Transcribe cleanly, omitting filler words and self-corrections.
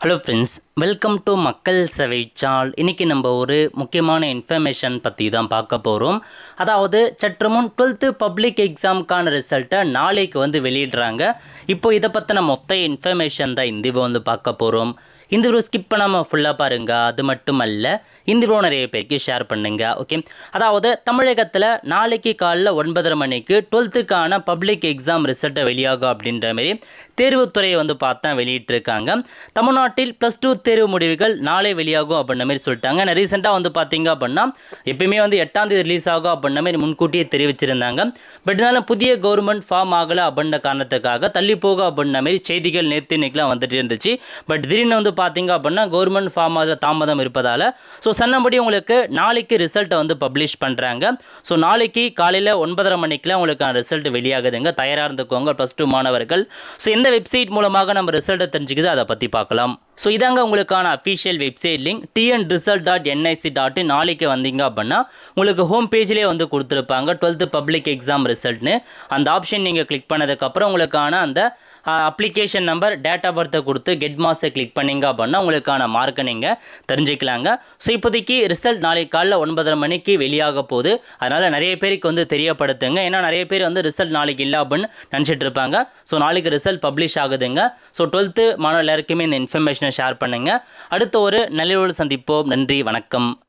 Hello friends, welcome to மக்கள் சேவை சால். இன்றைக்கி நம்ம ஒரு முக்கியமான இன்ஃபர்மேஷன் பற்றி தான் பார்க்க போகிறோம். அதாவது சற்று முன் 12th பப்ளிக் எக்ஸாமுக்கான ரிசல்ட்டை நாளைக்கு வெளியிடுறாங்க. இப்போ இதை பற்றின மொத்த இன்ஃபர்மேஷன் தான் இந்த வீடியோ பார்க்க போகிறோம். இந்த வீடியோ ஸ்கிப் பண்ணாமல் ஃபுல்லாக பாருங்கள். அது மட்டும் அல்ல, இந்த வீடியோ நிறைய பேருக்கு ஷேர் பண்ணுங்க. ஓகே, அதாவது தமிழகத்தில் நாளைக்கு காலைல 9:30 மணிக்கு 12th பப்ளிக் எக்ஸாம் ரிசல்ட்டை வெளியாகும் அப்படின்ற மாரி தேர்வுத்துறையை பார்த்தா வெளியிட்டிருக்காங்க. தமிழ்நாட்டில் +2 தேர்வு முடிவுகள் நாளை வெளியாகும் அப்படின்ற மாதிரி சொல்லிட்டாங்க. ரீசெண்டாக பார்த்தீங்க அப்படின்னா எப்பயுமே 8ஆம் தேதி ரிலீஸ் ஆகும் அப்படின்ற மாதிரி முன்கூட்டியே தெரிவிச்சிருந்தாங்க. பட் இருந்தாலும் புதிய கவர்மெண்ட் ஃபார்ம் ஆகலை அப்படின்ற காரணத்துக்காக தள்ளி போகும் அப்படின்ற மாதிரி செய்திகள் நேற்று இன்னைக்கெலாம் வந்துட்டு இருந்துச்சு. பட் திடீர்னு பார்த்தீங்க அப்படின்னா கவர்மெண்ட் ஃபார்ம் ஆக தாமதம் இருப்பதால் சொன்னபடி உங்களுக்கு நாளைக்கு ரிசல்ட்டை பப்ளிஷ் பண்ணுறாங்க. நாளைக்கு காலையில் 9:30 மணிக்கெலாம் உங்களுக்கான ரிசல்ட் வெளியாகுதுங்க. தயாராக இருந்துக்கோங்க +2 மாணவர்கள். எந்த வெப்சைட் மூலமாக நம்ம ரிசல்ட்டை தெரிஞ்சுக்குது அதை பற்றி பார்க்கலாம். இதாங்க உங்களுக்கான அஃபிஷியல் வெப்சைட் லிங்க் tnresult.nic.in. நாளைக்கு வந்தீங்க அப்படின்னா உங்களுக்கு ஹோம் பேஜ்லேயே கொடுத்துருப்பாங்க 12th பப்ளிக் எக்ஸாம் ரிசல்ட்னு. அந்த ஆப்ஷன் நீங்கள் கிளிக் பண்ணதுக்கப்புறம் உங்களுக்கான அந்த அப்ளிகேஷன் நம்பர், டேட் ஆஃப் பர்த்தை கொடுத்து கெட் மார்க்ஸை கிளிக் பண்ணிங்க அப்படின்னா உங்களுக்கான மார்க்கை நீங்கள் தெரிஞ்சுக்கலாங்க. இப்போதைக்கு ரிசல்ட் நாளைக்கு காலைல 9:30 மணிக்கு வெளியாக போகுது. அதனால் நிறைய பேருக்கு தெரியப்படுத்துங்க. ஏன்னா நிறைய பேர் ரிசல்ட் நாளைக்கு இல்லை அப்படின்னு நினச்சிட்டு இருப்பாங்க. நாளைக்கு ரிசல்ட் பப்ளிஷ் ஆகுதுங்க. 12th மாணவர்கள் எல்லாருக்குமே இந்த இன்ஃபர்மேஷனை ஷேர் பண்ணுங்கள். அடுத்த ஒரு நல்ல சந்திப்போம். நன்றி, வணக்கம்.